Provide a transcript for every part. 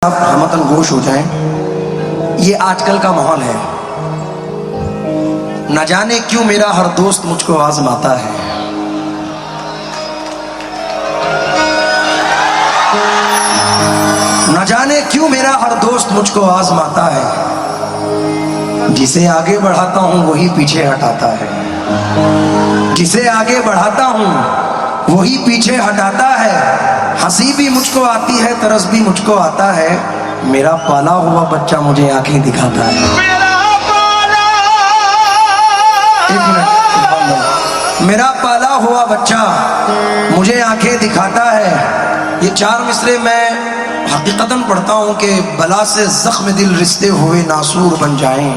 आप हमतन गोश हो जाएं। ये आजकल का माहौल है। न जाने क्यों मेरा हर दोस्त मुझको आजमाता है। न जाने क्यों मेरा हर दोस्त मुझको आजमाता है। जिसे आगे बढ़ाता हूं वही पीछे हटाता है। जिसे आगे बढ़ाता हूं वही पीछे हटाता है। हंसी भी मुझको आती है, तरस भी मुझको आता है। मेरा पाला हुआ बच्चा मुझे आंखें दिखाता है। एक मिनट, मेरा पाला हुआ बच्चा मुझे आंखें दिखाता है। ये चार मिसरे मैं हकीकतन पढ़ता हूं कि बला से जख्म दिल रिश्ते हुए नासूर बन जाएं,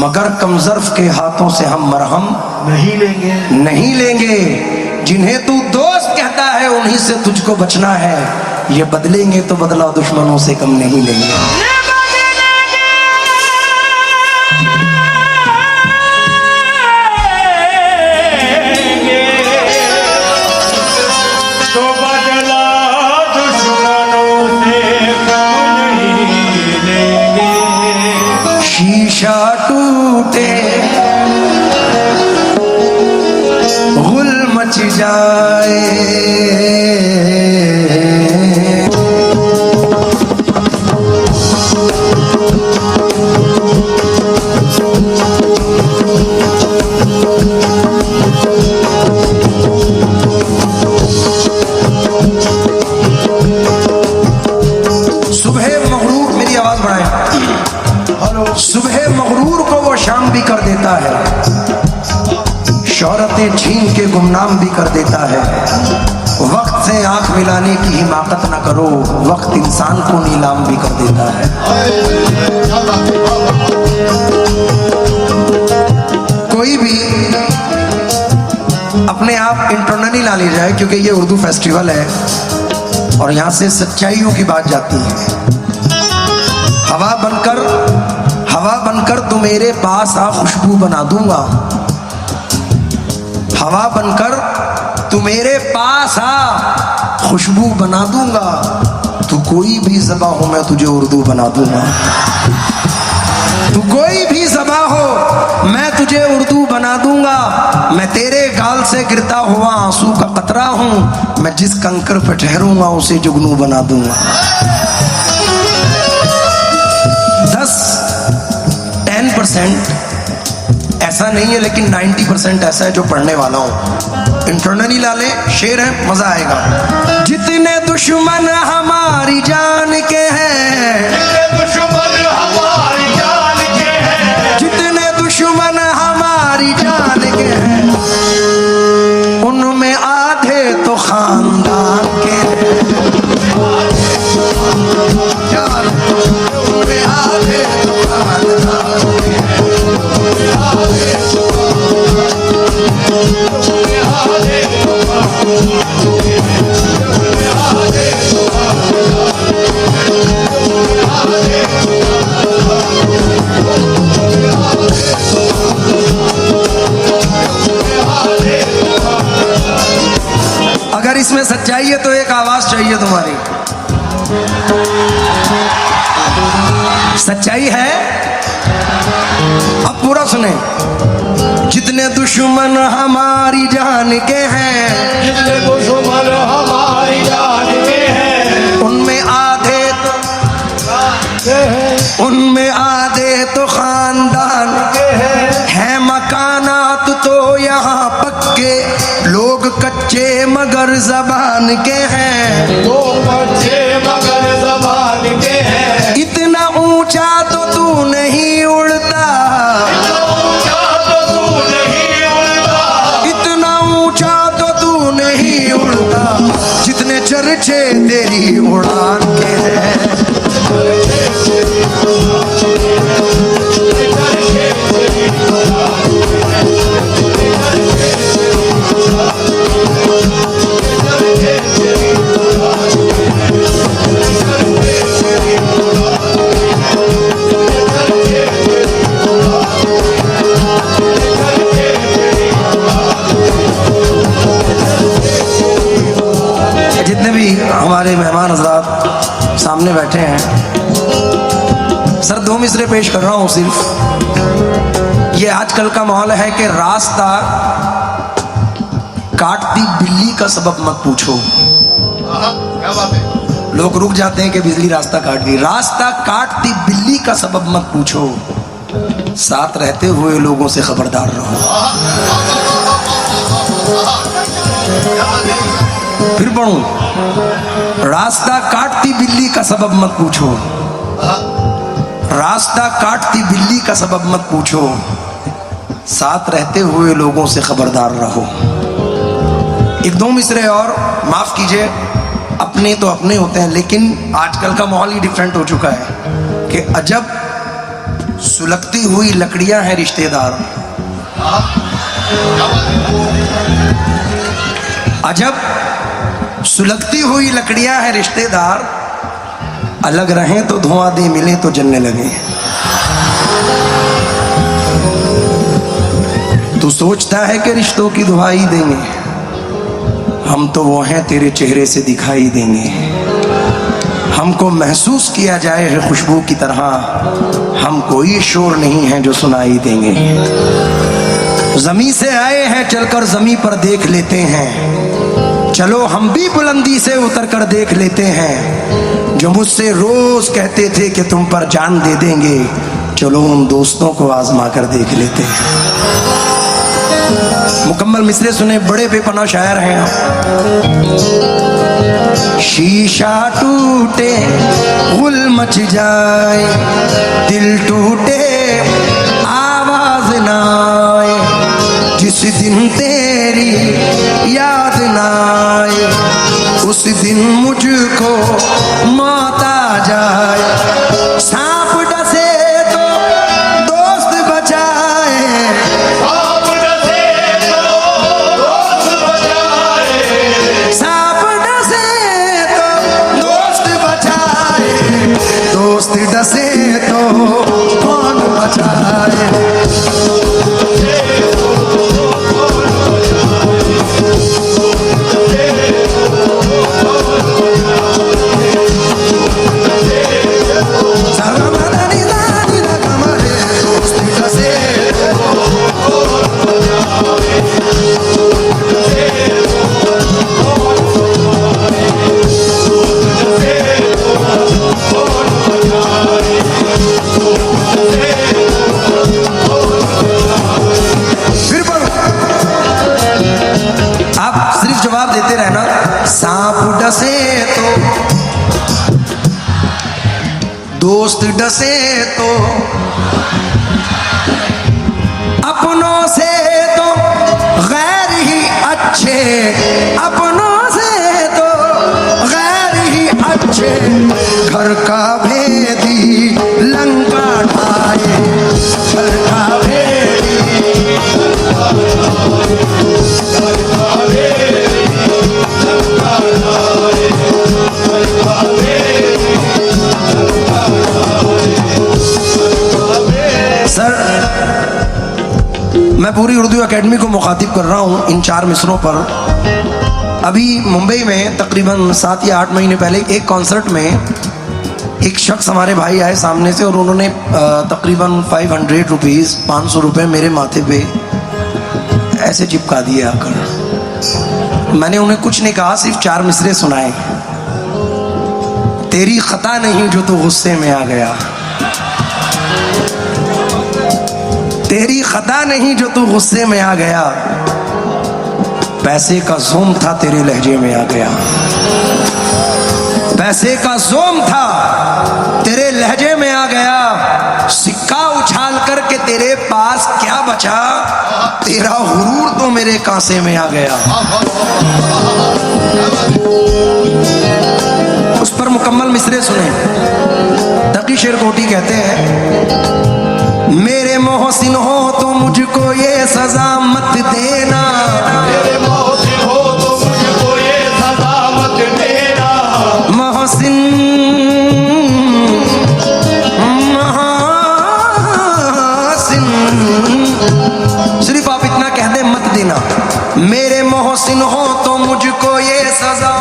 मगर कमजर्फ के हाथों से हम मरहम नहीं लेंगे। जिन्हें तू दोस्त कहता है उन्हीं से तुझको बचना है। ये बदलेंगे तो बदला दुश्मनों से कम नहीं लेंगे। तो बदला दुश्मनों से कम नहीं लेंगे। शीशा टूटे गुल मच जाए, सुबह मगरूर, मेरी आवाज बढ़ाएं। हेलो। सुबह मगरूर को वो शाम भी कर देता है। शौहरतें छीन के गुमनाम भी कर देता है। वक्त से आंख मिलाने की हिमाकत न करो, वक्त इंसान को नीलाम भी कर देता है। कोई भी अपने आप इंटरनली ना ले जाए, क्योंकि ये उर्दू फेस्टिवल है और यहाँ से सच्चाइयों की बात जाती है। हवा बनकर तू मेरे पास आ, खुशबू बना दूंगा। हवा बनकर तू मेरे पास आ, खुशबू बना दूंगा। तू कोई भी ज़बा हो मैं तुझे उर्दू बना दूंगा। तू कोई भी ज़बा हो मैं तुझे उर्दू बना दूंगा। मैं तेरे गाल से गिरता हुआ आंसू का कतरा हूं। मैं जिस कंकर पे ठहरूंगा उसे जुगनू बना दूंगा। 10% ऐसा नहीं है, लेकिन 90% ऐसा है जो पढ़ने वाला हूं। इंटरनली ला ले, शेर है, मजा आएगा। जितने दुश्मन हमारी जान के हैं, दुश्मन हमारी जान के हैं, जितने दुश्मन हमारी जान के हैं, उनमें आधे तो खानदान के हैं। उनमें आधे तो खानदान के हैं। अगर इसमें सच्चाई है तो एक आवाज चाहिए तुम्हारी। सच्चाई है? अब पूरा सुने। जितने दुश्मन हमारी जान के हैं, जितने दुश्मन हमारी जान के हैं, उनमें आधे तो खानदान के हैं। है। मकानात तो यहाँ पक्के, लोग कच्चे मगर जबान के हैं। दो बच्चे मगर ज़बान के हैं। इतना ऊंचा तो तू नहीं उड़ता, इतना ऊंचा तो तू नहीं उड़ता, इतना ऊंचा तो तू नहीं उड़ता, जितने चर्चे तेरी उड़ान के हैं। सामने बैठे हैं। सर 2 मिसरे पेश कर रहा हूं सिर्फ। ये आजकल का माहौल है कि रास्ता काटती बिल्ली का सबब मत पूछो। क्या बात है। लोग रुक जाते हैं कि बिजली रास्ता काट गई। रास्ता काटती बिल्ली का सबब मत पूछो, साथ रहते हुए लोगों से खबरदार रहो। फिर पढ़ूं, रास्ता काटती बिल्ली का सबब मत पूछो, रास्ता काटती बिल्ली का सबब मत पूछो, साथ रहते हुए लोगों से खबरदार रहो। 1-2 मिसरे और, माफ कीजिए, अपने तो अपने होते हैं, लेकिन आजकल का माहौल ही डिफरेंट हो चुका है कि अजब सुलगती हुई लकड़ियां हैं रिश्तेदार। अजब सुलगती हुई लकड़ियां हैं रिश्तेदार, अलग रहें तो धुआं दे, मिले तो जलने लगे। तू सोचता है कि रिश्तों की दुहाई देंगे, हम तो वो हैं तेरे चेहरे से दिखाई देंगे। हमको महसूस किया जाए है खुशबू की तरह, हम कोई शोर नहीं है जो सुनाई देंगे। जमी से आए हैं चलकर जमी पर देख लेते हैं, चलो हम भी बुलंदी से उतर कर देख लेते हैं। जो मुझसे रोज कहते थे कि तुम पर जान दे देंगे, चलो उन दोस्तों को आजमा कर देख लेते हैं। मुकम्मल मिसरे सुने, बड़े बेपनाह शायर हैं आप। शीशा टूटे गुल मच जाए, दिल टूटे आवाज ना आए, जिस दिन तेरी याद ना आए उस दिन मुझको मौत आ जाए। सांप डसे तो दोस्त बचाए, सांप डसे तो दोस्त बचाए, सांप डसे तो दोस्त बचाए, दोस्त डसे तो कौन बचाए। देते रहना। सांप डसे तो दोस्त डसे तो अपनों से तो गैर ही अच्छे, अपनों से तो गैर ही अच्छे, घर का भेदी लंका ढाए, घर का भेदी सर, मैं पूरी उर्दू एकेडमी को मुखातिब कर रहा हूँ इन 4 मिसरों पर। अभी मुंबई में तकरीबन 7 या 8 महीने पहले एक कॉन्सर्ट में एक शख्स हमारे भाई आए सामने से और उन्होंने तकरीबन 500 रुपीज़ 500 रुपये मेरे माथे पे ऐसे चिपका दिए आकर। मैंने उन्हें कुछ नहीं कहा, सिर्फ 4 मिसरे सुनाए। तेरी खता नहीं जो तू गुस्से में आ गया, तेरी खता नहीं जो तू गुस्से में आ गया, पैसे का जोम था तेरे लहजे में आ गया, पैसे का जोम था तेरे लहजे में आ गया, सिक्का उछाल करके तेरे पास क्या बचा, तेरा गुरूर तो मेरे कांसे में आ गया। उस पर मुकम्मल मिसरे सुने। तकी शेर कोटी कहते हैं, मेरे मोहसिन हो तो मुझको ये सजा मत देना, मेरे मोहसिन हो तो मुझको ये सजा मत देना, मोहसिन मोहसिन, सिर्फ आप इतना कह दे मत देना, मेरे मोहसिन हो तो मुझको ये सजा।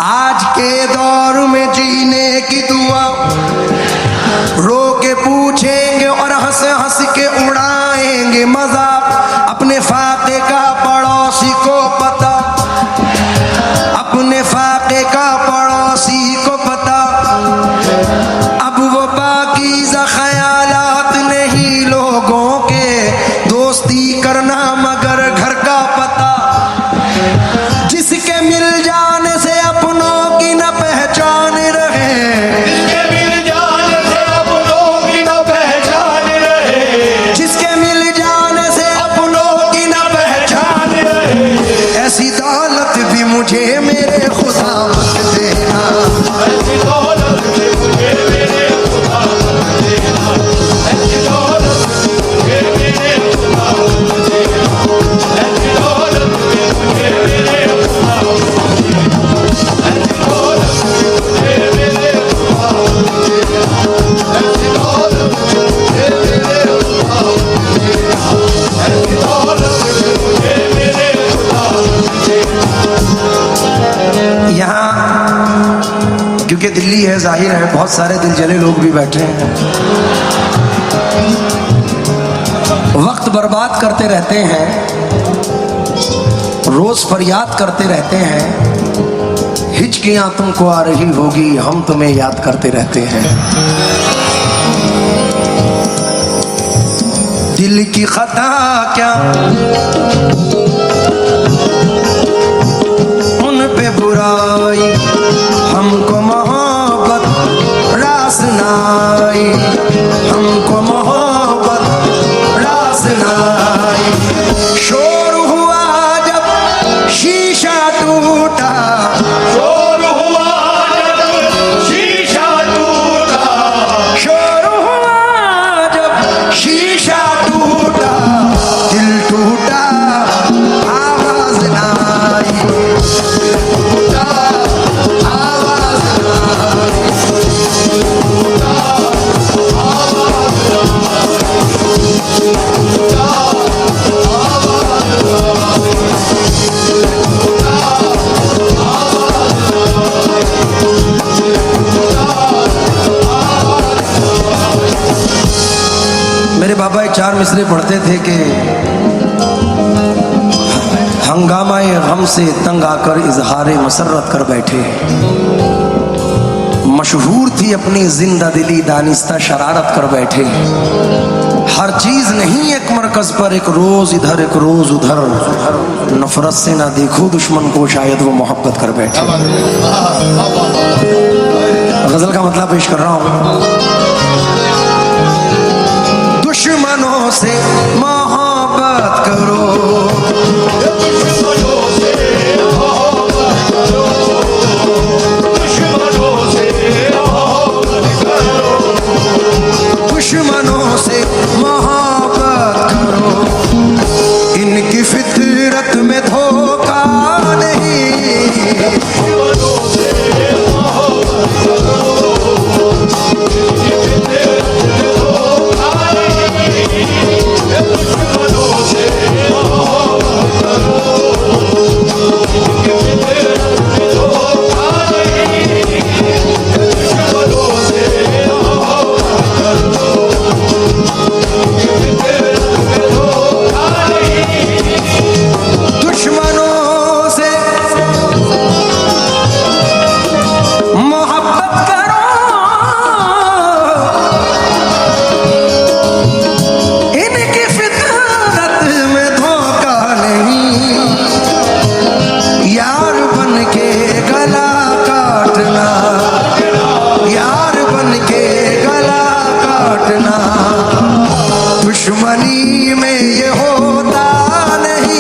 आज के दौर में जी जीने की दुआ, रो के पूछेंगे और हंस हंस के उड़ाएंगे मजाक। अपने फाके का पड़ोसी को पता, अपने फाके का पड़ोसी को पता, अब वो पाकीज़ा ख्यालात नहीं लोगों के, दोस्ती करना मगर घर का पता। जिसके मिल जाने से अपनों की न पहचान रहे, जिसके मिल जाने से अपनों की न पहचान रहे, जिसके मिल जाने से अपनों की न पहचान रहे, ऐसी दौलत भी मुझे मेरे खुदा मत देना, ऐसी दौलत भी मुझे मेरे खुदा मत देना, ऐसी दौलत भी मुझे मेरे खुदा मत देना, ऐसी दौलत भी मुझे मेरे खुदा मत देना, ऐसी दौलत भी मुझे मेरे खुदा मत देना, ऐसी दौलत भी मुझे मेरे खुदा मत देना, ऐसी दौलत भी मुझे मेरे खुदा मत देना। यहाँ क्योंकि दिल्ली है, जाहिर है बहुत सारे दिल जले लोग भी बैठे हैं, वक्त बर्बाद करते रहते हैं, रोज फरियाद करते रहते हैं, हिचकियां तुमको आ रही होगी, हम तुम्हें याद करते रहते हैं। दिल की खता क्या उन पे बुराई, हमको मोहब्बत रास नाई, हमको मोहब्बत रास नाई। शोर हुआ जब शीशा टूटा, शोर हुआ जब शीशा टूटा, शोर हुआ जब शीशा टूटा, दिल टूटा आवाज नाई, टूटा आवाज नाई, मेरे बाबा एक चार मिसरे पढ़ते थे कि हंगामाए गम से तंग आकर इजहारे मसरत कर बैठे, मशहूर थी अपनी जिंदा दिली दानिस्ता शरारत कर बैठे। हर चीज नहीं एक मरकज पर, एक रोज इधर एक रोज उधर, नफरत से ना देखो दुश्मन को, शायद वो मोहब्बत कर बैठे। गजल का मतलब पेश कर रहा हूं। दुश्मनों से मोहब्बत करो, दुश्मनों से मोहब्बत करो, दुश्मनों से मोहब्बत करो, दुश्मनों से मोहब्बत करो, इनकी फितरत में धोखा नहीं, दुश्मनों से मोहब्बत करो, दुश्मनों से मोहब्बत दुश्मनों से मोहब्बत करो, इनकी फितरत में धोखा नहीं, यार बन के गला काटना, यार बन के गला काटना, दुश्मनी में ये होता नहीं,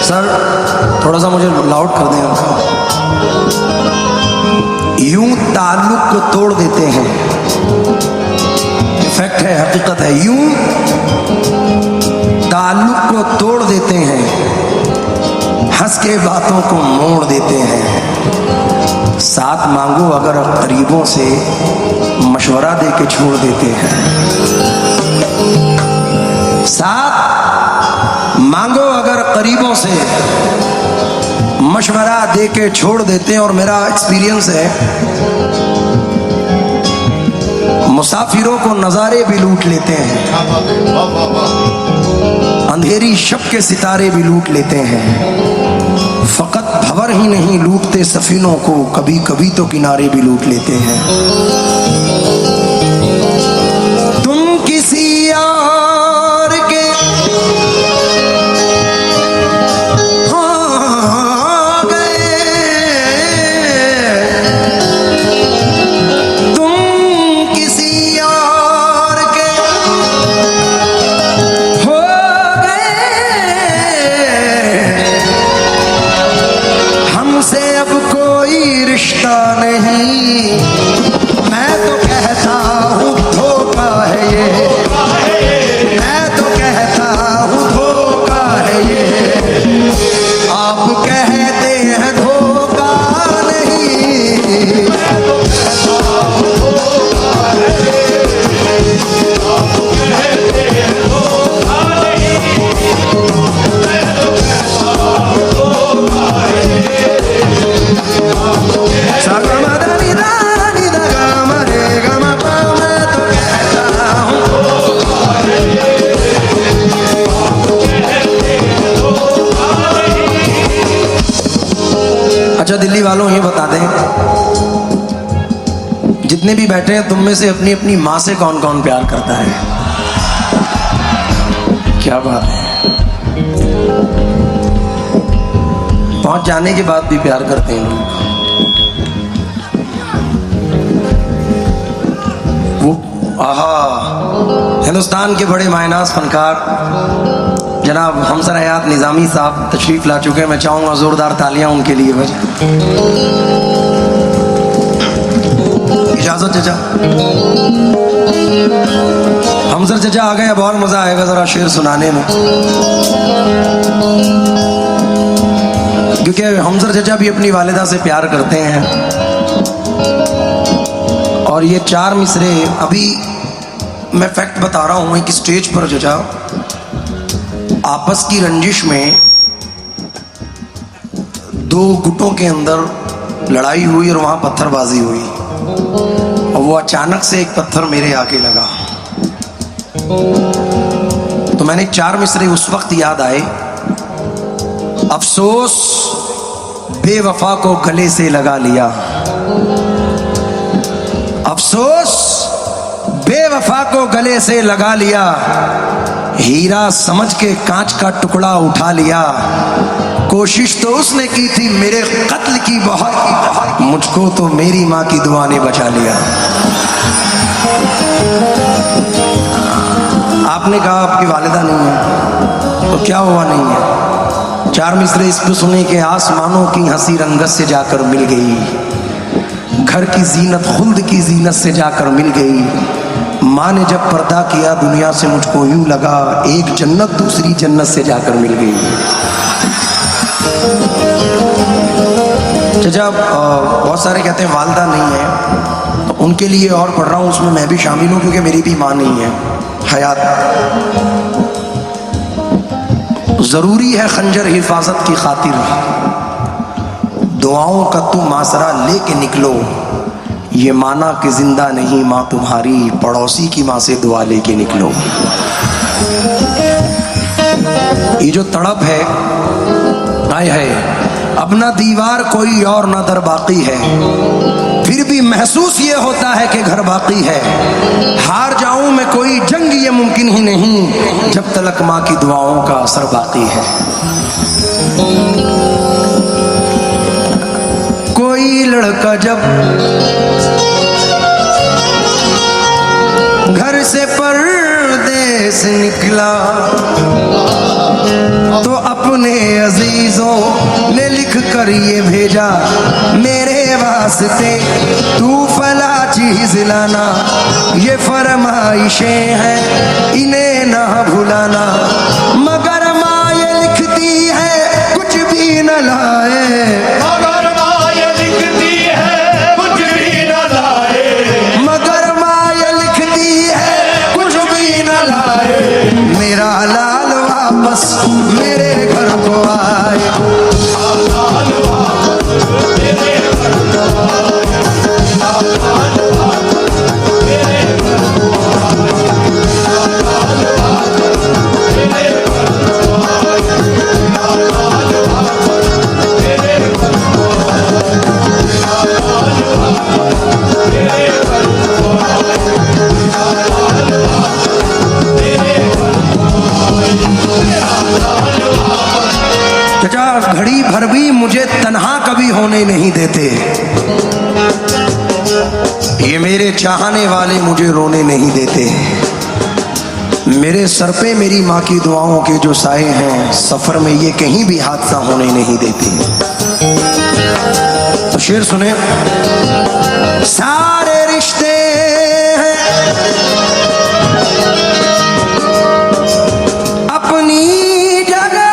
सर थोड़ा सा मुझे लाउड कर दें उनका। यूं ताल्लुक को तोड़ देते हैं, फैक्ट है, हकीकत है, यूं ताल्लुक को तोड़ देते हैं, हंस के बातों को मोड़ देते हैं। साथ मांगो अगर करीबों से, मशवरा दे के छोड़ देते हैं। साथ मांगो अगर करीबों से, मशवरा दे के छोड़ देते हैं। और मेरा एक्सपीरियंस है, मुसाफिरों को नज़ारे भी लूट लेते हैं, अंधेरी शब के सितारे भी लूट लेते हैं। फकत भंवर ही नहीं लूटते सफीनों को, कभी कभी तो किनारे भी लूट लेते हैं। तुम किसी और के हो गए, तुम किसी और के हो गए, हमसे अब कोई रिश्ता नहीं। मैं तो कहता हूँ धोखा है ये, मैं तो कहता हूँ धोखा है ये। आप कहते हैं धोखा नहीं, मैं तो कहता हूँ धोखा है ये। आप कहते हैं धोखा नहीं, मैं तो कहता हूँ धोखा है ये। सागमदानी दानी दगा मरे गमा पा, मैं तो कहता हूँ धोखा है ये। अच्छा दिल्ली वालों ये बता दें, जितने भी बैठे हैं तुम में से अपनी अपनी माँ से कौन कौन प्यार करता है? क्या बात है, पहुंच जाने के बाद भी प्यार करते हैं लोग। वो हिंदुस्तान के बड़े मायनाज फनकार जनाब हमसर हयात निज़ामी साहब तशरीफ ला चुके हैं। मैं चाहूँगा ज़ोरदार तालियां उनके लिए बजाएं। इजाज़त चचा, हमसर चचा आ गए, अब और मज़ा आएगा ज़रा शेर सुनाने में, क्योंकि हमसर चचा भी अपनी वालिदा से प्यार करते हैं। और ये चार मिसरे, अभी मैं फैक्ट बता रहा हूँ, एक स्टेज पर चचा आपस की रंजिश में दो गुटों के अंदर लड़ाई हुई और वहाँ पत्थरबाजी हुई, और वो अचानक से एक पत्थर मेरे आके लगा। तो मैंने चार मिसरे उस वक्त याद आए, अफसोस बेवफा को गले से लगा लिया, अफसोस बेवफा को गले से लगा लिया, हीरा समझ के कांच का टुकड़ा उठा लिया। कोशिश तो उसने की थी मेरे कत्ल की बहुत, मुझको तो मेरी माँ की दुआ ने बचा लिया। आपने कहा आपकी वालिदा नहीं है, तो क्या हुआ नहीं है? चार मिसरे इस पे सुने के आसमानों की हंसी रंगत से जाकर मिल गई, घर की जीनत खुल्द की जीनत से जाकर मिल गई। माँ ने जब पर्दा किया दुनिया से, मुझको यूं लगा एक जन्नत दूसरी जन्नत से जाकर मिल गई। जब बहुत सारे कहते हैं वालिदा नहीं है, तो उनके लिए और पढ़ रहा हूँ, उसमें मैं भी शामिल हूँ, क्योंकि मेरी भी माँ नहीं है हयात। ज़रूरी है खंजर हिफाजत की खातिर, दुआओं का तुम आसरा लेके निकलो, ये माना कि जिंदा नहीं माँ तुम्हारी, पड़ोसी की माँ से दुआ लेके निकलो। ये जो तड़प है, आए है अपना दीवार कोई और ना दर बाकी है, फिर भी महसूस ये होता है कि घर बाकी है। हार जाऊं मैं कोई जंग ये मुमकिन ही नहीं, जब तलक माँ की दुआओं का असर बाकी है। कोई लड़का जब घर से परदेस निकला, तो अपने अजीजों ने लिख कर ये भेजा, मेरे वास्ते तू फला चीज लाना, ये फरमाइशें हैं इन्हें ना भुलाना। मगर माँ ये लिखती है कुछ भी न लाए, मगर माँ ये लिखती है कुछ भी न लाए, मगर माँ ये लिखती है कुछ भी न लाए। मेरा लाल वापस मेरे घर को आए, लाल वापस मेरे घर को आए, लाल वापस मेरे घर को आए, लाल वापस मेरे घर को आए, लाल वापस मेरे घर को आए, लाल वापस मेरे घर को आए, लाल वापस मेरे घर को आए। चचा घड़ी भर भी मुझे तन्हा कभी होने नहीं देते, ये मेरे चाहने वाले मुझे रोने नहीं देते। मेरे सर पे मेरी माँ की दुआओं के जो साए हैं, सफर में ये कहीं भी हादसा होने नहीं देते। तो शेर सुने, सारे रिश्ते हैं अपनी जगह,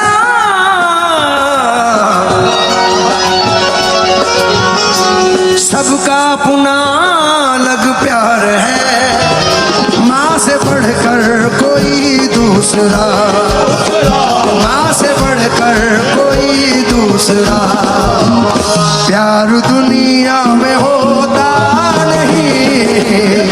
सबका अपना अलग प्यार है। माँ से बढ़कर कोई दूसरा, माँ से बढ़कर कोई दूसरा प्यार दुनिया में होता नहीं।